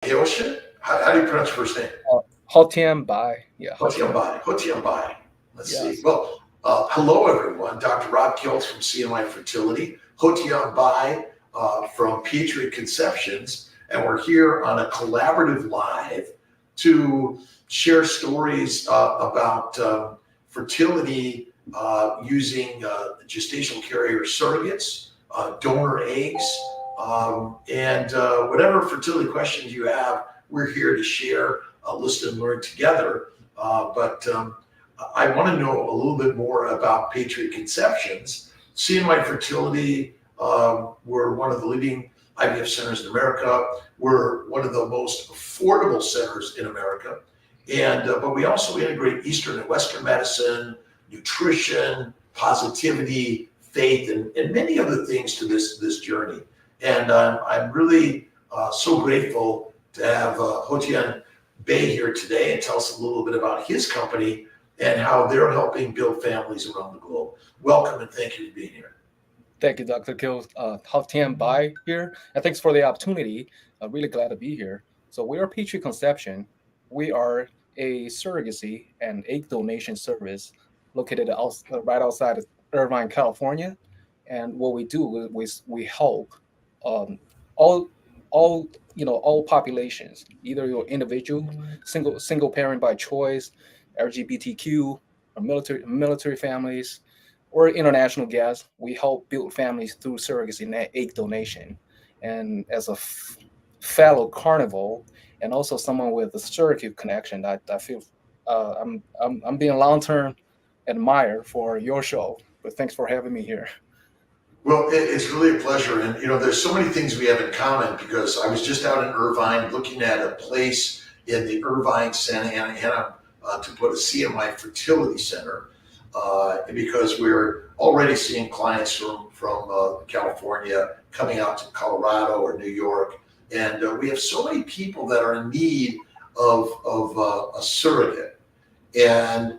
Haotian? How do you pronounce your first name? Haotian Bai. Yeah, Haotian Haotian Bai. Bai. Haotian Bai. Let's see. Yes. Well, hello, everyone. Dr. Rob Kiltz from CNY Fertility. Haotian Bai from Patriot Conceptions. And we're here on a collaborative live to share stories about fertility using gestational carrier surrogates, donor eggs, and whatever fertility questions you have, we're here to share, listen, and learn together. But I want to know a little bit more about Patriot Conceptions. CNY Fertility, we're one of the leading IVF centers in America. We're one of the most affordable centers in America. And but we also integrate Eastern and Western medicine, nutrition, positivity, faith, and many other things to this journey. And I'm really so grateful to have Haotian Bai here today and tell us a little bit about his company and how they're helping build families around the globe. Welcome and thank you for being here. Thank you, Dr. Kiltz. Haotian Bai here. And thanks for the opportunity. I'm really glad to be here. So we are Patriot Conception. We are a surrogacy and egg donation service located right outside of Irvine, California. And what we do is we help um, all all populations, either your individual, single parent by choice, LGBTQ, or military families, or international guests. We help build families through surrogacy and egg donation. And as a fellow carnival and also someone with a surrogate connection, I feel I'm being long term admired for your show. But thanks for having me here. Well, it's really a pleasure. And, there's so many things we have in common because I was just out in Irvine looking at a place in the Irvine, Santa Ana, to put a CNY Fertility Center because we're already seeing clients from California coming out to Colorado or New York. And we have so many people that are in need of a surrogate. And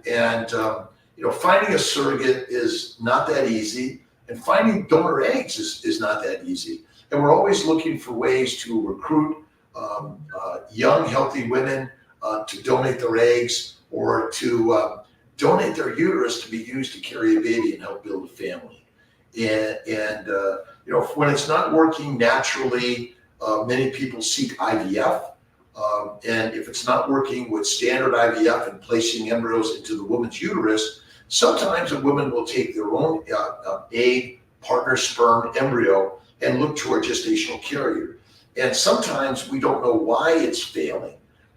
finding a surrogate is not that easy. And finding donor eggs is not that easy. And we're always looking for ways to recruit young, healthy women to donate their eggs or to donate their uterus to be used to carry a baby and help build a family. And when it's not working naturally, many people seek IVF. And if it's not working with standard IVF and placing embryos into the woman's uterus, sometimes a woman will take their own egg, partner sperm, embryo, and look to a gestational carrier. And sometimes we don't know why it's failing,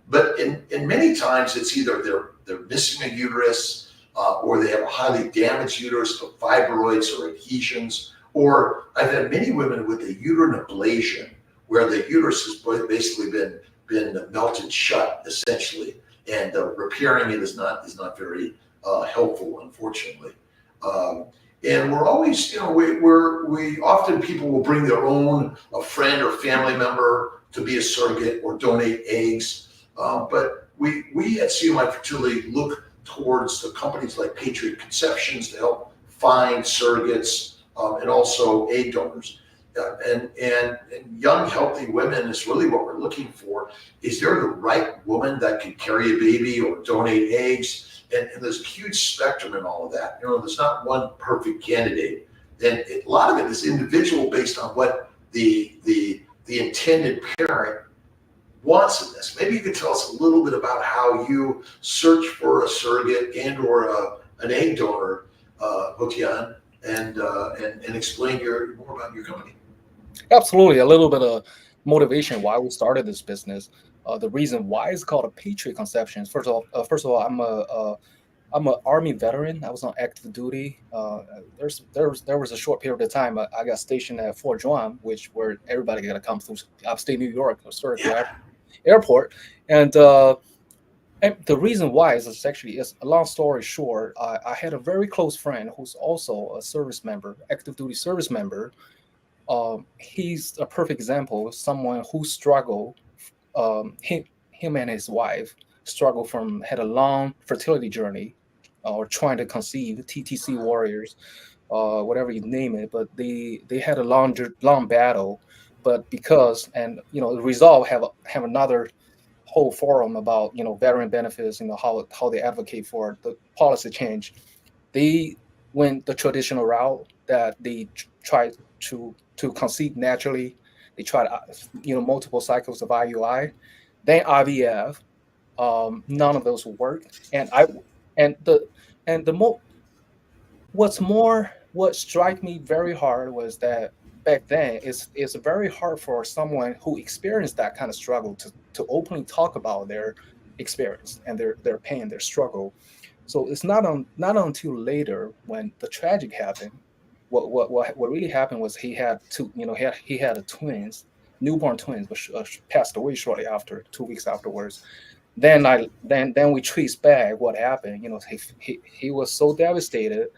but in many times it's either they're missing a uterus, or they have a highly damaged uterus with fibroids or adhesions, or I've had many women with a uterine ablation where the uterus has basically been melted shut essentially, and repairing it is not very helpful, unfortunately. And we're always, we often people will bring their own a friend or family member to be a surrogate or donate eggs. But we at CNY Fertility look towards the companies like Patriot Conceptions to help find surrogates and also egg donors. And young, healthy women is really what we're looking for. Is there the right woman that can carry a baby or donate eggs? And there's a huge spectrum in all of that. There's not one perfect candidate. And a lot of it is individual based on what the intended parent wants in this. Maybe you could tell us a little bit about how you search for a surrogate and or an egg donor, Haotian, and explain more about your company. Absolutely, a little bit of motivation why we started this business. The reason why it's called a Patriot Conceptions. First of all, I'm an Army veteran. I was on active duty. There was a short period of time I got stationed at Fort Drum, where everybody got to come through upstate New York, or airport, and the reason why is a long story short. I had a very close friend who's also a service member, active duty service member. He's a perfect example of someone who struggled. Him and his wife had a long fertility journey, or trying to conceive, TTC warriors, whatever you name it. But they had a long battle but because Resolve have another whole forum about veteran benefits, how they advocate for the policy change. They went the traditional route that they try to conceive naturally. They tried multiple cycles of IUI, then IVF. None of those worked, and I and the mo what struck me very hard was that back then it's very hard for someone who experienced that kind of struggle to openly talk about their experience and their pain, their struggle. So it's not until later when the tragic happened. What really happened was he had two, he had a twins, newborn twins, but passed away shortly after, 2 weeks afterwards. Then we traced back what happened. He was so devastated.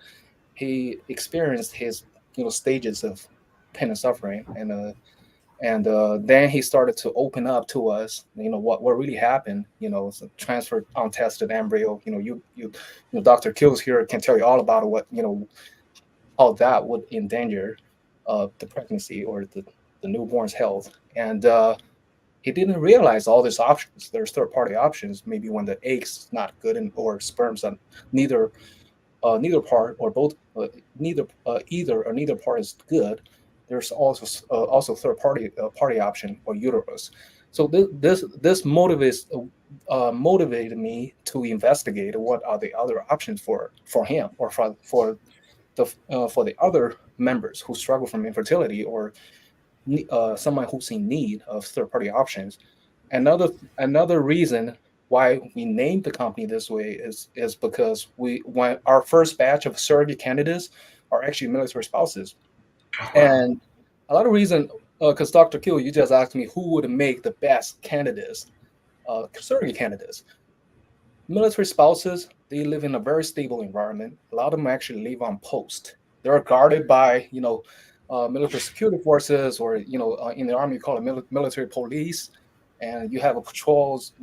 He experienced his stages of pain and suffering, and then he started to open up to us. What really happened. It's a transferred untested embryo. Dr. Kiltz here can tell you all about it, what how that would endanger the pregnancy or the newborn's health. And he didn't realize all these options. There's third-party options. Maybe when the egg's not good or sperms are neither part or both, either or neither part is good. There's also third party option or uterus. So this motivated me to investigate what are the other options for him or for the other members who struggle from infertility or someone who's in need of third-party options. Another reason why we named the company this way is because when our first batch of surrogate candidates are actually military spouses, and a lot of reason because Dr. Kill, you just asked me who would make the best candidates, surrogate candidates. Military spouses, they live in a very stable environment. A lot of them actually live on post. They're guarded by military security forces, or in the army you call it military police, and you have a patrols.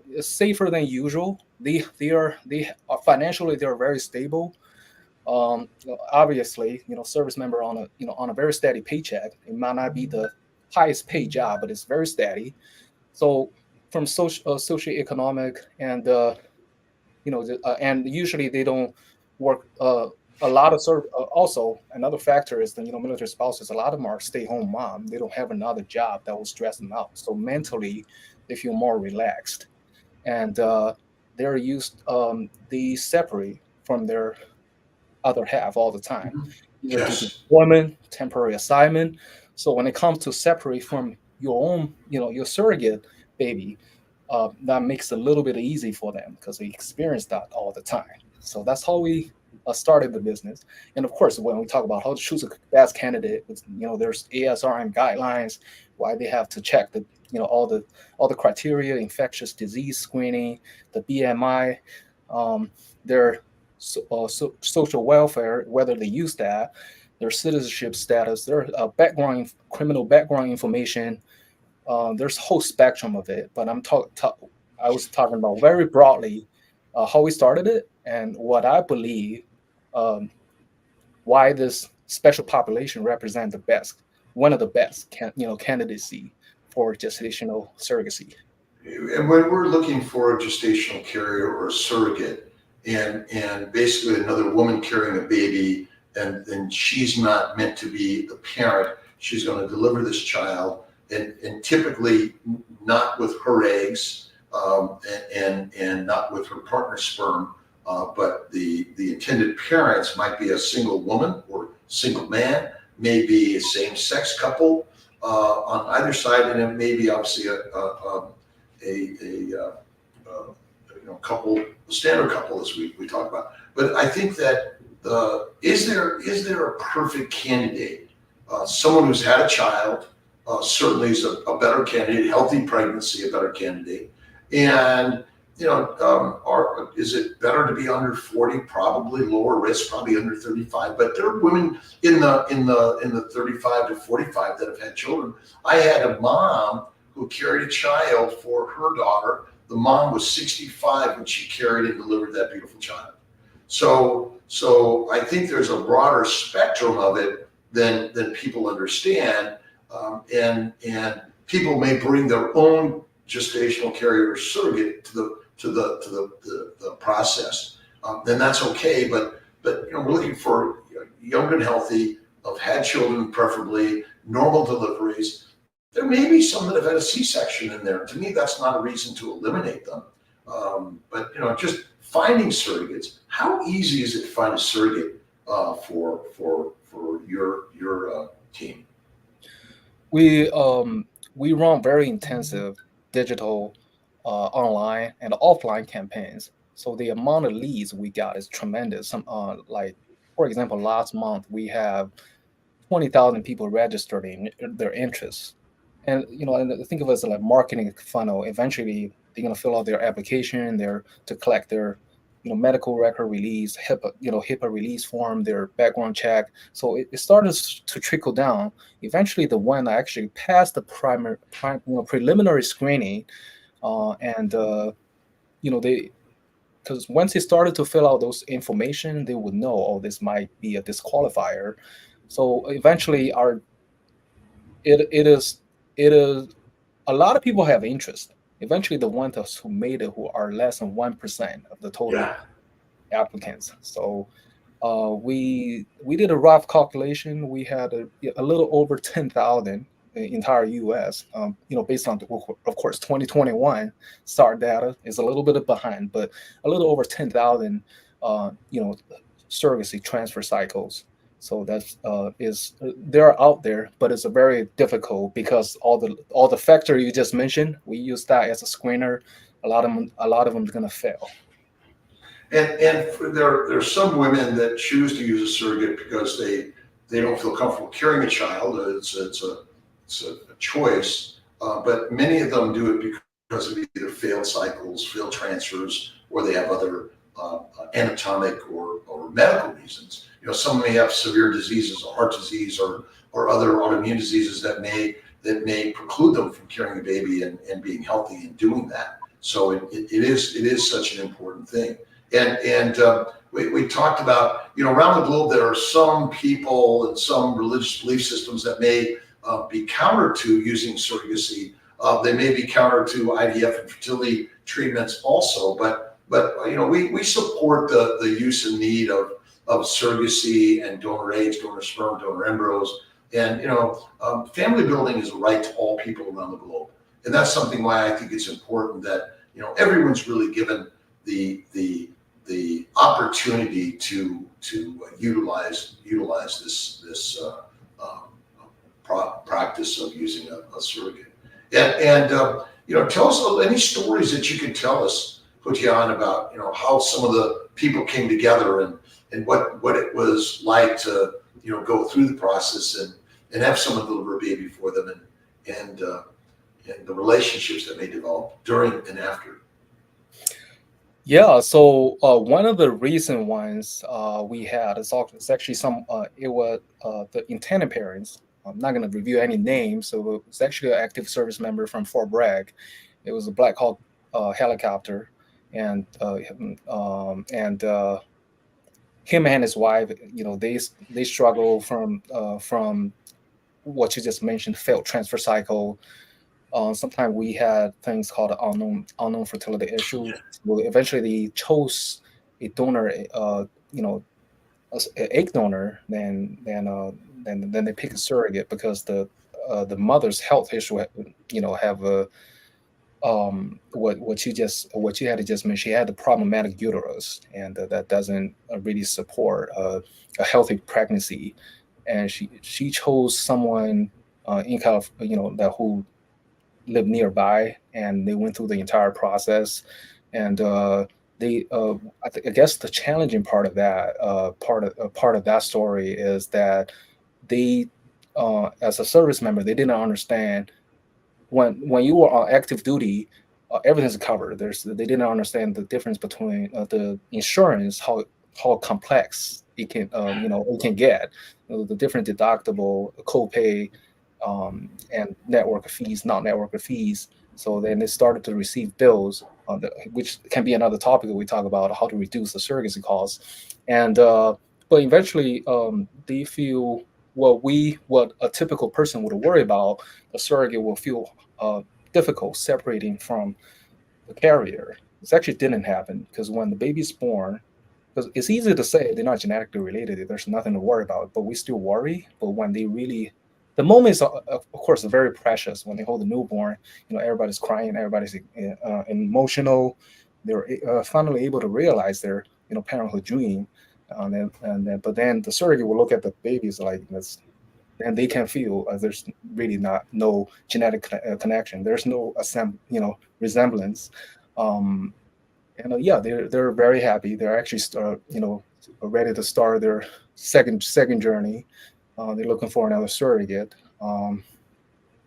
It's safer than usual. They are financially they're very stable. Obviously, service member on a very steady paycheck. It might not be the highest paid job, but it's very steady. So from socioeconomic and and usually they don't work a lot of also another factor is the military spouses, a lot of them are stay-home mom. They don't have another job that will stress them out, so mentally they feel more relaxed, and they're used they separate from their other half all the time, either due to Yes. deployment, temporary assignment. So when it comes to separate from your own your surrogate baby, that makes it a little bit easy for them because they experience that all the time. So that's how we started the business. And of course, when we talk about how to choose a best candidate, there's ASRM guidelines, why they have to check the all the criteria, infectious disease screening, the BMI, their social welfare, whether they use that, their citizenship status, their criminal background information. There's a whole spectrum of it, but I was talking about very broadly how we started it and what I believe, why this special population represents one of the best candidacy for gestational surrogacy. And when we're looking for a gestational carrier or a surrogate, and basically another woman carrying a baby, and she's not meant to be the parent, she's going to deliver this child, and typically not with her eggs, and not with her partner's sperm, but the intended parents might be a single woman or single man, maybe a same-sex couple on either side, and it may be obviously a couple, a standard couple as we talk about. But I think that is there a perfect candidate? Someone who's had a child certainly is a better candidate. Healthy pregnancy, a better candidate. And is it better to be under 40? Probably lower risk, probably under 35. But there are women in the 35 to 45 that have had children. I had a mom who carried a child for her daughter. The mom was 65 when she carried and delivered that beautiful child. So I think there's a broader spectrum of it than people understand. and people may bring their own gestational carrier or surrogate to the process. Then that's okay. But we're looking for young and healthy, have had children, preferably normal deliveries. There may be some that have had a C-section in there. To me, that's not a reason to eliminate them. But just finding surrogates. How easy is it to find a surrogate for your team? We run very intensive digital, online and offline campaigns. So the amount of leads we got is tremendous. Like for example, last month we have 20,000 people registered in their interests, and think of it as like marketing funnel. Eventually, they're gonna fill out their application, their to collect their medical record release, HIPAA release form, their background check. So it started to trickle down. Eventually, the one that actually passed the preliminary screening, and they because once they started to fill out those information, they would know, oh, this might be a disqualifier. So eventually, it is a lot of people have interest. Eventually, the ones who made it, who are less than 1% of the total Yeah. applicants. So we did a rough calculation. We had a little over 10,000 in the entire U.S. Based on of course 2021 start data is a little bit behind, but a little over 10,000 surrogacy transfer cycles. So that's they're out there, but it's a very difficult because all the factor you just mentioned, we use that as a screener. A lot of them is gonna fail. And there's some women that choose to use a surrogate because they don't feel comfortable carrying a child. It's a choice, but many of them do it because of either failed cycles, failed transfers, or they have other anatomic or medical reasons. Some may have severe diseases, a heart disease, or other autoimmune diseases that may preclude them from carrying a baby and being healthy and doing that. So it is such an important thing. And we talked about, around the globe, there are some people and some religious belief systems that may be counter to using surrogacy. They may be counter to IVF and fertility treatments also, but we support the use and need of surrogacy and donor eggs, donor sperm, donor embryos. And, family building is a right to all people around the globe. And that's something why I think it's important that, everyone's really given the opportunity to utilize this practice of using a surrogate. And tell us any stories that you can tell us, Haotian, about how some of the people came together and what it was like to go through the process and have someone deliver a baby for them and the relationships that may develop during and after. Yeah, so one of the recent ones we had is actually it was the intended parents. I'm not going to review any names. So it's actually an active service member from Fort Bragg. It was a Black Hawk helicopter, and him and his wife, they struggle from what you just mentioned, failed transfer cycle. Sometimes we had things called unknown fertility issue. So eventually, they chose a donor, an egg donor, then they pick a surrogate because the mother's health issue, have a what you had to just mention. She had a problematic uterus, and that doesn't really support a healthy pregnancy. And she chose someone in California, that who lived nearby, and they went through the entire process. And I guess the challenging part of that part of that story is that they, as a service member, they didn't understand when you were on active duty, everything's covered. They didn't understand the difference between the insurance, how complex it can get, the different deductible, copay, and network fees, not network fees. So then they started to receive bills, which can be another topic that we talk about, how to reduce the surrogacy costs. And but eventually, they feel what a typical person would worry about, a surrogate will feel difficult separating from the carrier. This actually didn't happen because when the baby's born, because it's easy to say they're not genetically related, there's nothing to worry about, but we still worry. But when they really, the moments, of course, are very precious. When they hold the newborn, everybody's crying, everybody's emotional. They're finally able to realize their, parenthood dream. But then the surrogate will look at the babies like this, and they can feel there's really not no genetic connection. There's no resemblance. Um, and yeah, they're very happy. They're actually ready to start their second journey. They're looking for another surrogate. But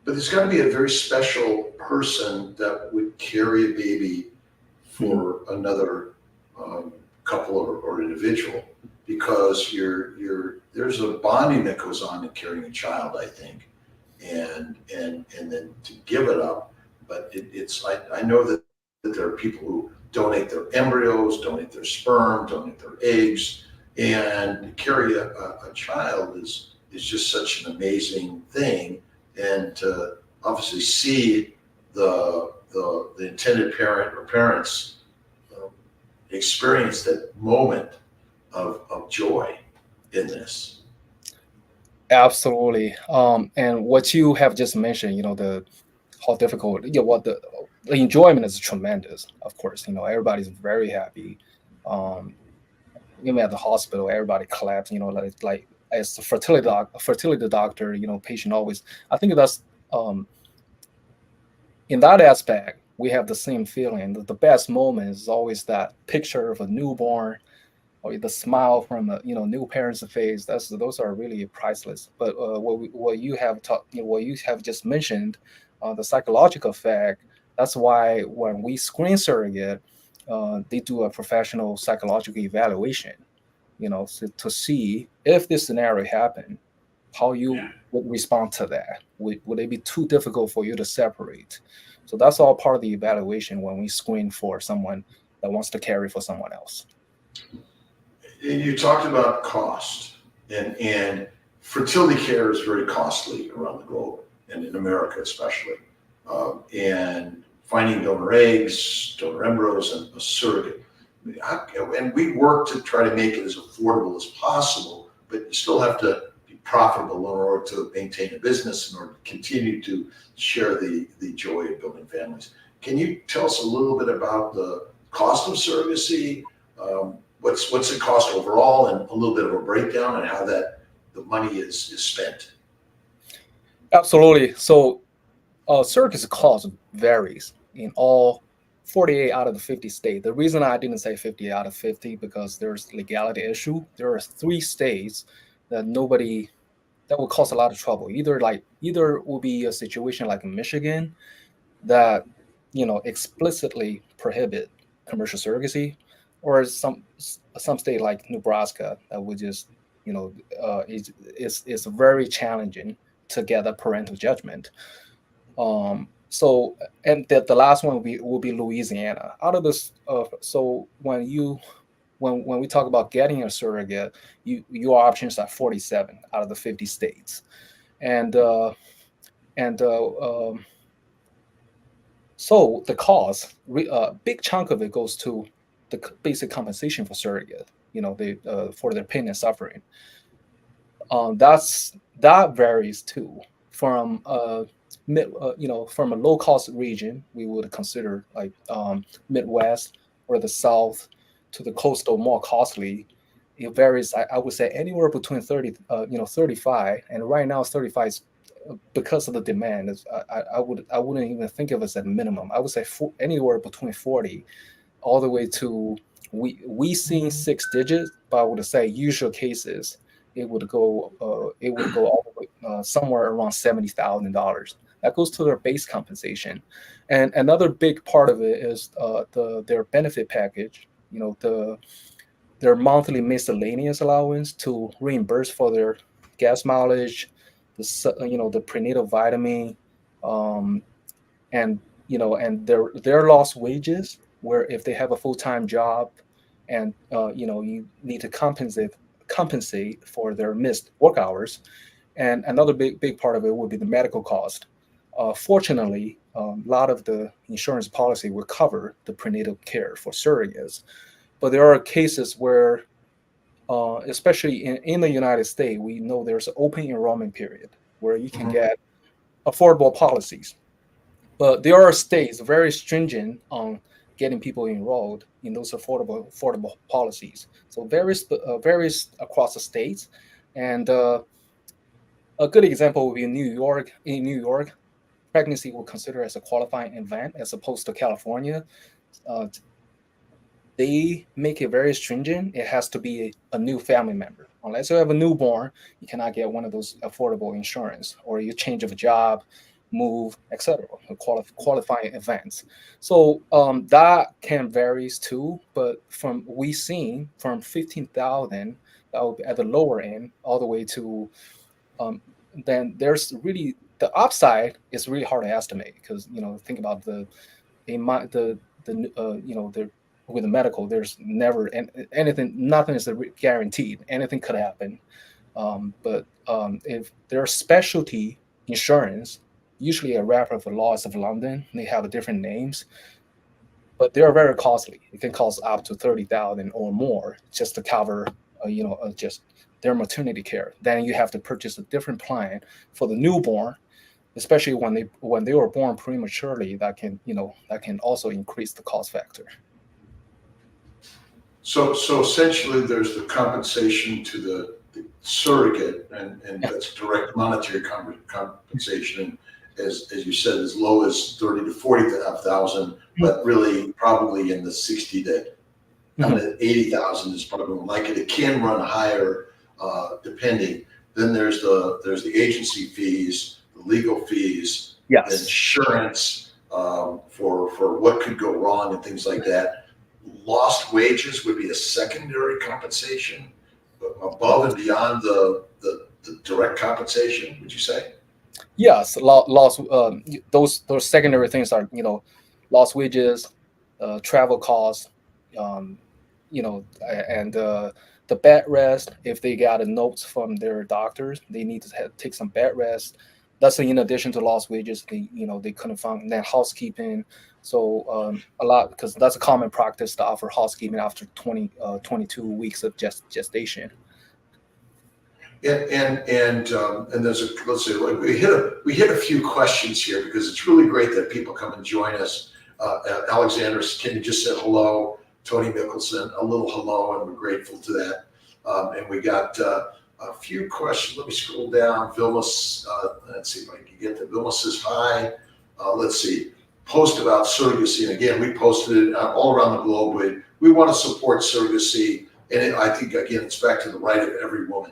there's got to be a very special person that would carry a baby for another couple or individual, because there's a bonding that goes on in carrying a child, I think, and then to give it up. But I know that there are people who donate their embryos, donate their sperm, donate their eggs, and carry a child is just such an amazing thing. And to obviously see the intended parent or parents experience that moment of joy in this. Absolutely. And what you have just mentioned, the how difficult, what the enjoyment is tremendous. Of course, everybody's very happy. Um, Even at the hospital, everybody claps. Like as a fertility doctor, patient always. I think that's in that aspect, we have the same feeling. The best moment is always that picture of a newborn or the smile from a new parent's face. Those are really priceless. But what you have what you have just mentioned, the psychological effect. That's why when we screen surrogate, they do a professional psychological evaluation. To see if this scenario happened, how you would respond to that. Would it be too difficult for you to separate? So that's all part of the evaluation when we screen for someone that wants to carry for someone else. And you talked about cost, and fertility care is very costly around the globe, and in America especially. And finding donor eggs, donor embryos, and a surrogate. And we work to try to make it as affordable as possible, but you still have to be profitable in order to maintain a business, in order to continue to share the joy of building families. Can you tell us a little bit about the cost of surrogacy? What's it cost overall, and a little bit of a breakdown on how the money is spent? Absolutely. So surrogacy cost varies in all 48 out of the 50 states. The reason I didn't say 50 out of 50 because there's legality issue. There are 3 states that will cause a lot of trouble. Either will be a situation like in Michigan that explicitly prohibit commercial surrogacy, or some state like Nebraska that would just it's very challenging to get a parental judgment. So, and the last one will be Louisiana. Out of this, so when we talk about getting a surrogate, your options are 47 out of the 50 states, and and so the cost, big chunk of it goes to the basic compensation for surrogate. They for their pain and suffering. That varies too from from a low cost region we would consider like Midwest or the South to the coastal more costly. It varies. I would say anywhere between 35, and right now 35 is because of the demand. I wouldn't even think of it as a minimum. I would say anywhere between 40 all the way to we seen 6 digits, but I would say usual cases it would go all the way, somewhere around $70,000. That goes to their base compensation, and another big part of it is their benefit package. Their monthly miscellaneous allowance to reimburse for their gas mileage, the prenatal vitamin, um, and their lost wages. Where if they have a full time job, and you need to compensate for their missed work hours, And another big part of it would be the medical cost. Fortunately, a lot of the insurance policy will cover the prenatal care for surrogates, but there are cases where, especially in the United States, we know there's an open enrollment period where you can Mhm. get affordable policies. But there are states very stringent on getting people enrolled in those affordable policies. So varies across the states, and a good example would be in New York. In New York, pregnancy will consider as a qualifying event as opposed to California. Uh, they make it very stringent. It has to be a new family member. Unless you have a newborn, you cannot get one of those affordable insurance, or you change of job, move, etc. Qualifying events. So that can varies too. But from we seen from 15,000, that would be at the lower end, all the way to um, then there's really the upside is really hard to estimate, because think about the with the medical, there's never anything, nothing is guaranteed, anything could happen. But if there's specialty insurance, usually a wrapper for Lloyd's of London, they have different names, but they are very costly. It can cost up to 30,000 or more just to cover, just their maternity care. Then you have to purchase a different plan for the newborn, especially when they were born prematurely. That can also increase the cost factor. So essentially, there's the compensation to the surrogate, and Yeah. that's direct monetary compensation, and as you said, as low as 30 to 40,000, but really probably in the 60 to Mhm. 80,000 is probably more like it. It can run higher, depending. Then there's the agency fees, the legal fees, the Yes. insurance, for what could go wrong and things like that. Lost wages would be a secondary compensation above and beyond the direct compensation, would you say? Yes. Loss. Those secondary things are lost wages, travel costs, um, and the bed rest. If they got a notes from their doctors, they need to take some bed rest. That's in addition to lost wages. They couldn't find then housekeeping. So a lot, because that's a common practice to offer housekeeping after 22 weeks of gestation. And there's let's see, like, we hit a few questions here because it's really great that people come and join us. Alexander Kenny just said hello. Tony Mickelson, a little hello, and we're grateful to that. And we got a few questions. Let me scroll down. Vilma, let's see if I can get to Vilma says hi. Let's see. Post about surrogacy, and again, we posted it all around the globe. We want to support surrogacy, and I think again, it's back to the right of every woman.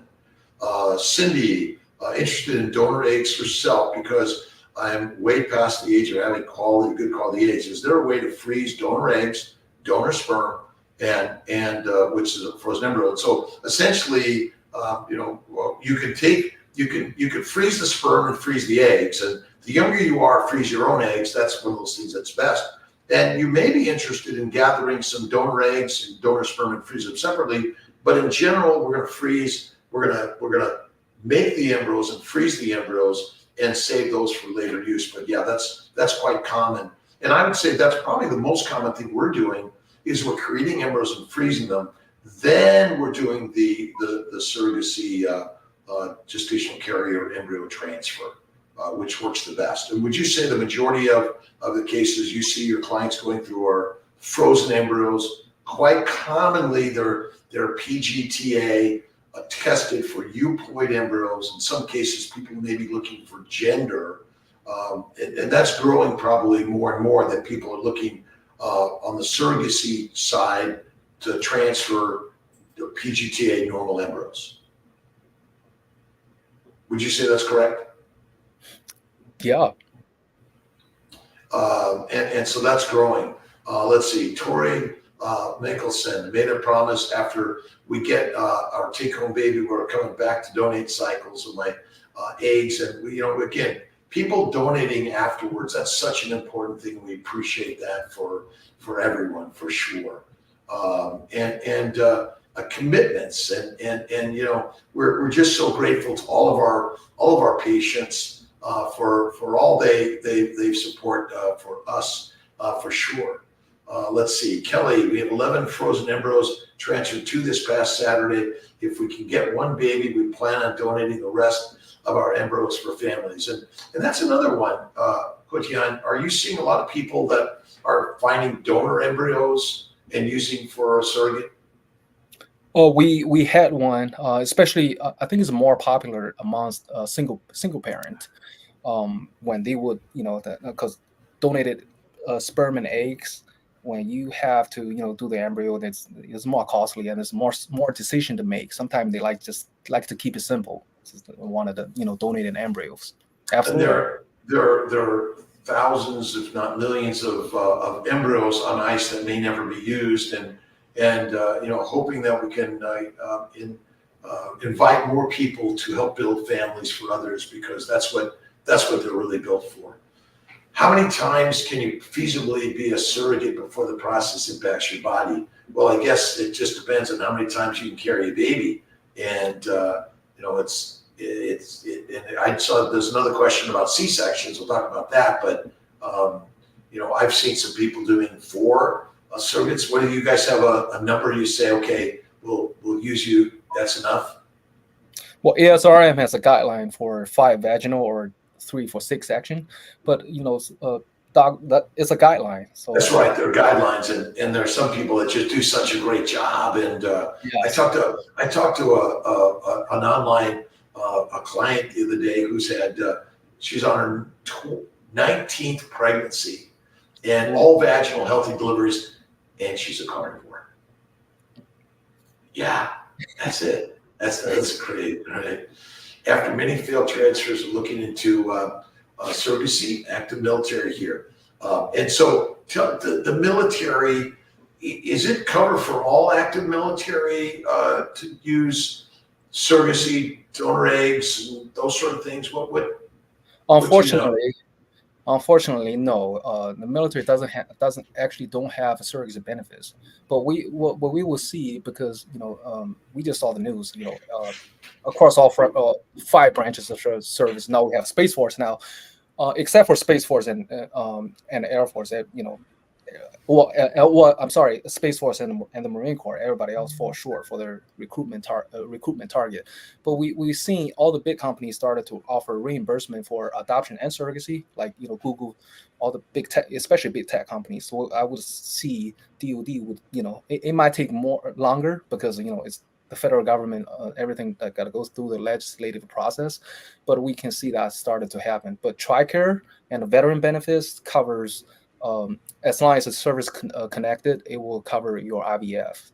Cindy, interested in donor eggs herself because I'm way past the age of having good quality eggs. Is there a way to freeze donor eggs, donor sperm, and which is a frozen embryo? So essentially, you can freeze the sperm and freeze the eggs, and the younger you are, freeze your own eggs. That's one of those things that's best. And you may be interested in gathering some donor eggs and donor sperm and freeze them separately. But in general, we're going to freeze. We're gonna make the embryos and freeze the embryos and save those for later use. But yeah, that's quite common. And I would say that's probably the most common thing we're doing is we're creating embryos and freezing them. Then we're doing the surrogacy gestational carrier embryo transfer, which works the best. And would you say the majority of the cases you see your clients going through are frozen embryos? Quite commonly, they're PGTA tested for euploid embryos. In some cases, people may be looking for gender, and that's growing probably more and more, that people are looking on the surrogacy side to transfer the PGTA normal embryos. Would you say that's correct? Yeah. And so that's growing. Let's see, Tori Mickelson made a promise after we get our take-home baby, we're coming back to donate cycles of my eggs. And again, people donating afterwards, that's such an important thing. We appreciate that for everyone, for sure. commitments, and you know, we're just so grateful to all of our patients for all they support for us for sure. Let's see, Kelly, we have 11 frozen embryos transferred to this past Saturday. If we can get one baby, we plan on donating the rest of our embryos for families. And that's another one. Haotian, are you seeing a lot of people that are finding donor embryos and using for a surrogate? Oh, we had one, especially I think it's more popular amongst single parent, when they would, you know, because donated sperm and eggs, when you have to, you know, do the embryo, it's more costly and it's more decision to make. Sometimes they like to keep it simple. Just one of the, you know, donated embryos. And Absolutely. there are thousands, if not millions, of embryos on ice that may never be used, and you know, hoping that we can invite more people to help build families for others, because that's what they're really built for. How many times can you feasibly be a surrogate before the process impacts your body? Well, I guess it just depends on how many times you can carry a baby, and you know, and I saw there's another question about C-sections. We'll talk about that, but you know, I've seen some people doing 4 surrogates. What do you guys have a number? You say, okay, we'll use you. That's enough. Well, ASRM has a guideline for 5 vaginal or 3 for 6 section, but you know, that it's a guideline. So that's right. There are guidelines, and there are some people that just do such a great job. And yes. I talked to an online a client the other day who's had she's on her 19th pregnancy and all vaginal healthy deliveries, and she's a carnivore. Yeah, that's it. That's great, right? After many failed transfers, looking into surrogacy, active military here. And so the military, is it covered for all active military to use surrogacy, donor eggs, and those sort of things? Unfortunately, no. The military doesn't actually don't have surrogacy benefits. But what we will see, because you know, we just saw the news. You know, across all 5 branches of service, now we have Space Force now, except for Space Force and Air Force. You know, well, I'm sorry, Space Force and the Marine Corps. Everybody else falls short for their recruitment target. But we've seen all the big companies started to offer reimbursement for adoption and surrogacy, like, you know, Google, all the big tech, especially big tech companies. So I would see DoD would, you know, it might take longer because, you know, it's the federal government, everything that got to go through the legislative process, but we can see that started to happen. But TRICARE and the veteran benefits covers. As long as it's service connected, it will cover your IVF.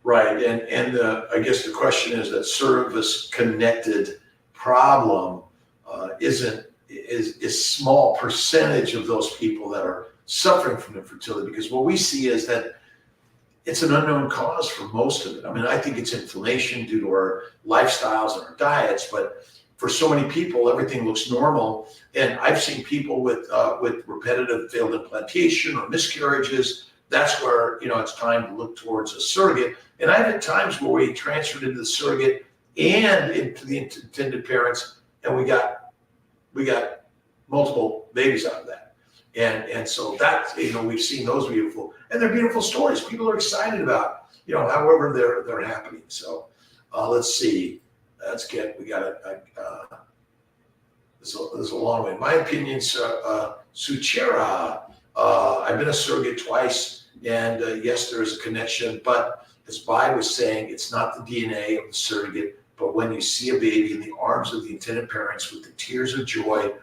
Right, and I guess the question is that service connected problem is small percentage of those people that are suffering from infertility, because what we see is that it's an unknown cause for most of it. I mean, I think it's inflammation due to our lifestyles and our diets, but for so many people, everything looks normal. And I've seen people with repetitive failed implantation or miscarriages. That's where, you know, it's time to look towards a surrogate. And I've had times where we transferred into the surrogate and into the intended parents, and we got multiple babies out of that. And so that's, you know, we've seen those beautiful, and they're beautiful stories. People are excited about, you know, however they're happening. So let's see. We got this is a long way. My opinion, Suchera. I've been a surrogate twice, and yes, there is a connection. But as Bai was saying, it's not the DNA of the surrogate, but when you see a baby in the arms of the intended parents with the tears of joy,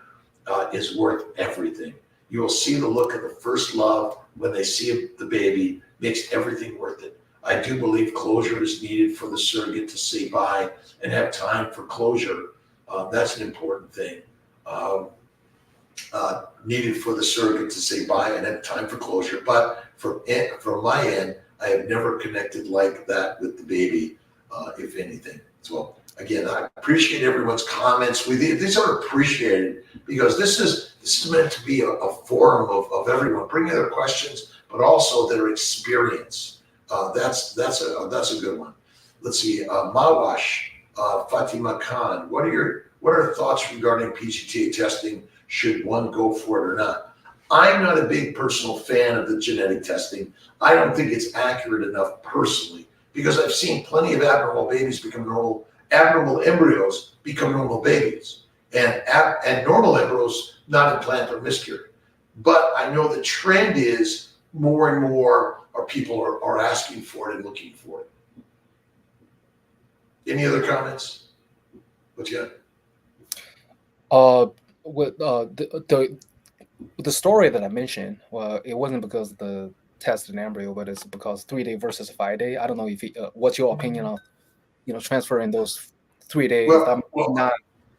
is worth everything. You will see the look of the first love when they see the baby, makes everything worth it. I do believe closure is needed for the surrogate to say bye and have time for closure. That's an important thing. Needed for the surrogate to say bye and have time for closure. But from my end, I have never connected like that with the baby, if anything. So again, I appreciate everyone's comments. These are appreciated because this is meant to be a forum of everyone bringing their questions, but also their experience. That's a good one. Let's see, Mawash, Fatima Khan, what are thoughts regarding PGTA testing? Should one go for it or not? I'm not a big personal fan of the genetic testing. I don't think it's accurate enough personally, because I've seen plenty of abnormal babies become normal, abnormal embryos become normal babies, and normal embryos not implant or miscarry. But I know the trend is more and more people are asking for it and looking for it. Any other comments? What you got? With the story that I mentioned, well, it wasn't because of the tested embryo, but it's because 3-day versus 5-day. I don't know if what's your opinion on transferring those 3 days that may not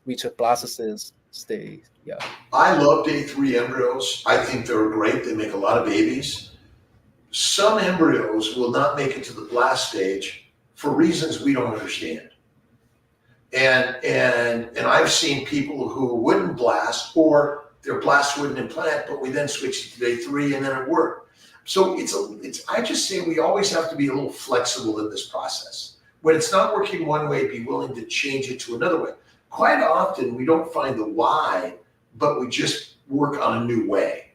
reach a blastocyst stage. Yeah, I love day 3 embryos. I think they're great. They make a lot of babies. Some embryos will not make it to the blast stage for reasons we don't understand. And I've seen people who wouldn't blast, or their blast wouldn't implant, but we then switched to day 3 and then it worked. So I just say we always have to be a little flexible in this process. When it's not working one way, be willing to change it to another way. Quite often we don't find the why, but we just work on a new way.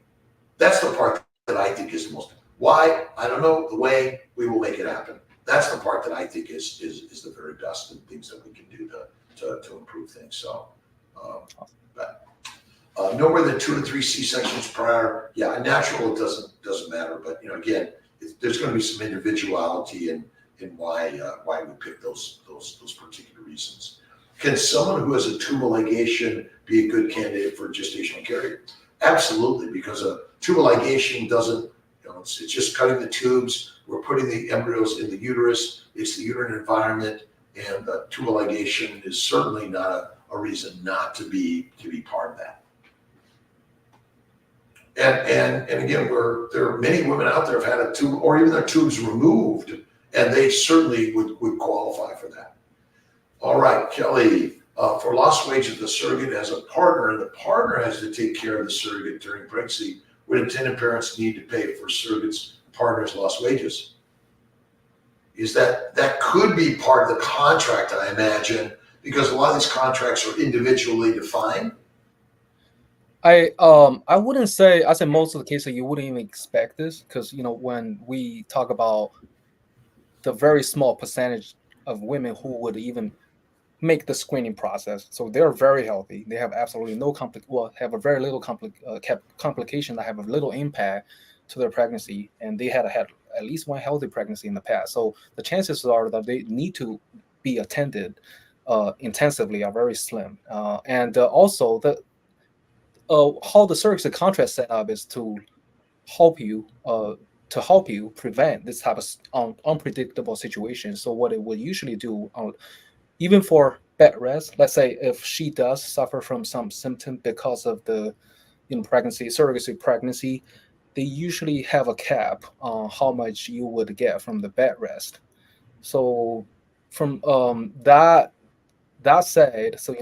That's the part that I think is the most. Why? I don't know. The way, we will make it happen. That's the part that I think is the very best, and things that we can do to improve things. So, no more than 2 to 3 C-sections prior. Yeah, natural, it doesn't matter. But again, there's going to be some individuality in why we pick those particular reasons. Can someone who has a tubal ligation be a good candidate for gestational carrier? Absolutely, because a tubal ligation doesn't. It's just cutting the tubes. We're putting the embryos in the uterus. It's the uterine environment, and tubal ligation is certainly not a reason not to be part of that. And again, there are many women out there have had a tube or even their tubes removed, and they certainly would qualify for that. All right, Kelly, for lost wages, the surrogate has a partner, and the partner has to take care of the surrogate during pregnancy. Would intended parents need to pay for surrogate's partner's lost wages? Is that could be part of the contract, I imagine, because a lot of these contracts are individually defined. I wouldn't say. I say most of the cases you wouldn't even expect this, because when we talk about the very small percentage of women who would even make the screening process, so they're very healthy. They have absolutely no have a very little complication that have a little impact to their pregnancy, and they had at least one healthy pregnancy in the past. So the chances are that they need to be attended intensively are very slim. And also how the surrogacy contract set up is to help you prevent this type of unpredictable situation. So what it would usually do, even for bed rest, let's say if she does suffer from some symptom because of the surrogacy pregnancy, they usually have a cap on how much you would get from the bed rest. So from that said, so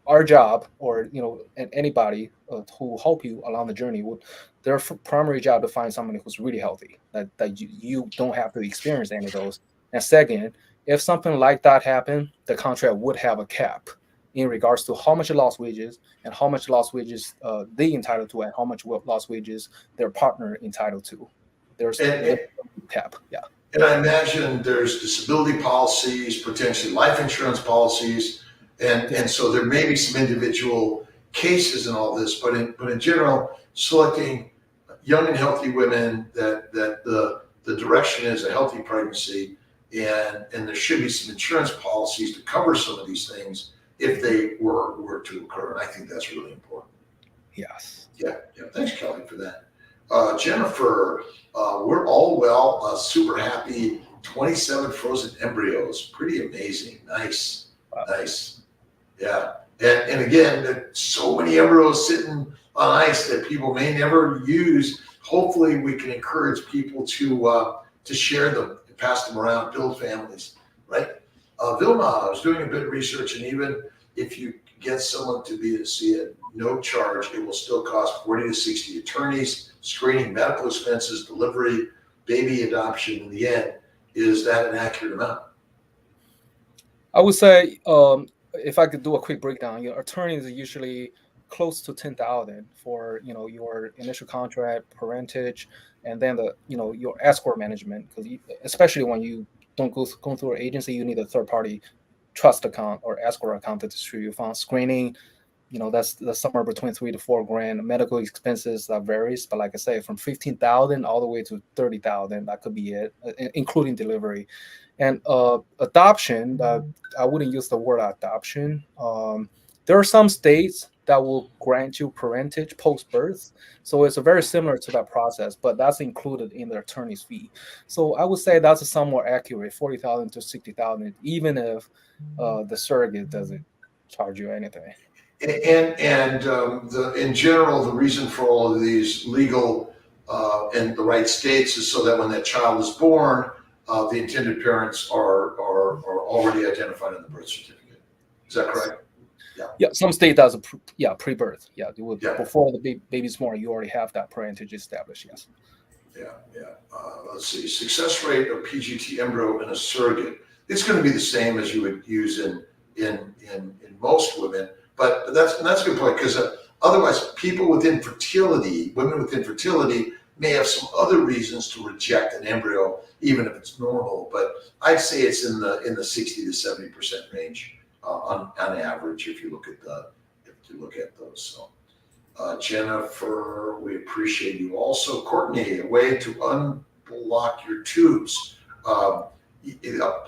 our job, or and anybody who help you along the journey, would their primary job to find somebody who's really healthy, that you don't have to experience any of those. And second, if something like that happened, the contract would have a cap in regards to how much lost wages and how much lost wages they entitled to, and how much lost wages their partner entitled to. There's a cap. Yeah. And I imagine there's disability policies, potentially life insurance policies, and so there may be some individual cases in all this, but in general, selecting young and healthy women that the direction is a healthy pregnancy, and there should be some insurance policies to cover some of these things if they were to occur. And I think that's really important. Yes. Yeah. Thanks, Kelly, for that. Jennifer, we're all well, super happy. 27 frozen embryos, pretty amazing. Nice. Wow. Nice. Yeah. And again, there's so many embryos sitting on ice that people may never use. Hopefully we can encourage people to share them and pass them around, build families, right? Vilma, I was doing a bit of research, and even if you get someone to be to see it, no charge, it will still cost 40 to 60 attorneys, screening, medical expenses, delivery. baby adoption in the end. Is that an accurate amount? I would say, if I could do a quick breakdown, your attorneys are usually close to 10,000 for your initial contract, parentage, and then your escort management. Because especially when you don't go through an agency, you need a third party trust account or escrow account to distribute funds. Screening, that's somewhere between $3 to $4 grand. Medical expenses that varies, but like I say, from 15,000 all the way to 30,000, that could be it, including delivery. And adoption, I wouldn't use the word adoption. There are some states that will grant you parentage post birth, so it's very similar to that process, but that's included in the attorney's fee. So I would say that's a somewhat accurate 40,000 to 60,000, even if the surrogate doesn't charge you anything. In general, the reason for all of these legal in the right states is so that when that child is born, the intended parents are already identified in the birth certificate. Is that correct? Yeah, some state does pre-birth. Yeah, Yeah. Before the baby's born, you already have that parentage established. Yes. Yeah. Let's see. Success rate of PGT embryo in a surrogate. It's going to be the same as you would use in most women. But that's a good point, because otherwise, women with infertility may have some other reasons to reject an embryo, even if it's normal. But I'd say it's in the 60 to 70% range on average if you look at those. So, Jennifer, we appreciate you. Also, Courtney, a way to unblock your tubes.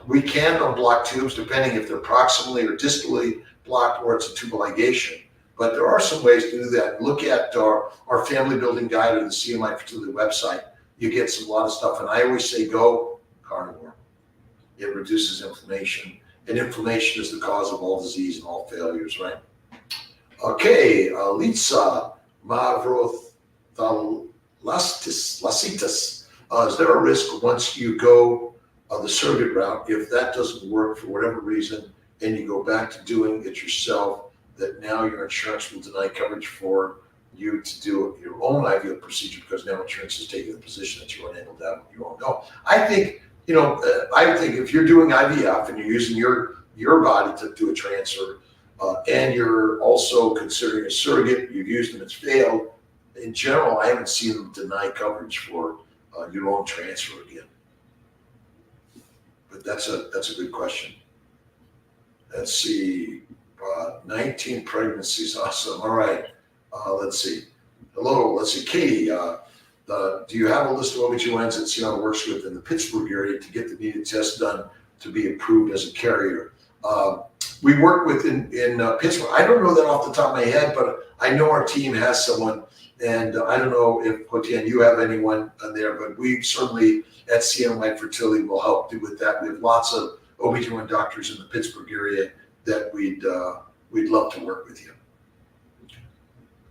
We can unblock tubes depending if they're proximally or distally blocked or it's a tubal ligation. But there are some ways to do that. Look at our family building guide or the CNY Fertility website. You get a lot of stuff. And I always say go carnivore. It reduces inflammation. And inflammation is the cause of all disease and all failures, right? Okay, Litsa Mavrothalassitas. Is there a risk once you go the surrogate route, if that doesn't work for whatever reason, and you go back to doing it yourself, that now your insurance will deny coverage for you to do your own IVF procedure because now insurance is taking the position that you're unable to have your own? No, I think if you're doing IVF and you're using your body to do a transfer, and you're also considering a surrogate, you've used them, it's failed. In general, I haven't seen them deny coverage for your own transfer again. But that's a good question. Let's see, 19 pregnancies, awesome. All right, let's see. Hello, let's see, Katie. Do you have a list of OBGYNs that CNY works with in the Pittsburgh area to get the needed tests done to be approved as a carrier? We work with in Pittsburgh. I don't know that off the top of my head, but I know our team has someone, and I don't know if Haotian, you have anyone there, but we certainly at CNY Fertility will help do with that. We have lots of OB/GYN doctors in the Pittsburgh area that we'd love to work with you.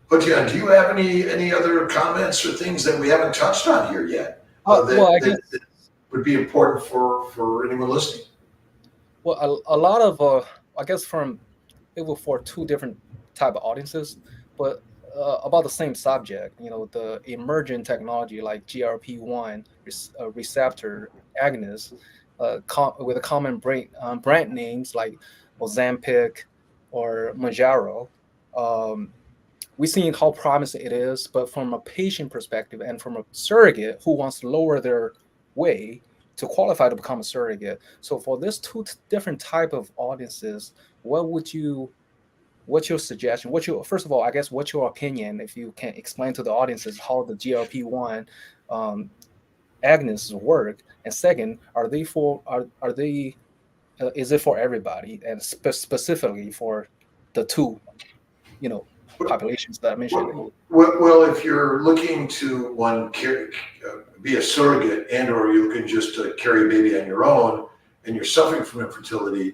Haotian, do you have any other comments or things that we haven't touched on here yet that would be important for anyone listening? Well, a lot of I guess for two different type of audiences, but about the same subject. The emerging technology like GLP-1 receptor agonists with a common brand names like Ozempic or Mounjaro. We've seen how promising it is, but from a patient perspective and from a surrogate who wants to lower their weight to qualify to become a surrogate. So for this two different type of audiences, what's your suggestion? First of all, I guess, what's your opinion, if you can explain to the audiences how the GLP-1 agonists work? And second, is it for everybody, and specifically for the two, populations that I mentioned? Well, if you're looking to be a surrogate, and or you're looking just to carry a baby on your own, and you're suffering from infertility,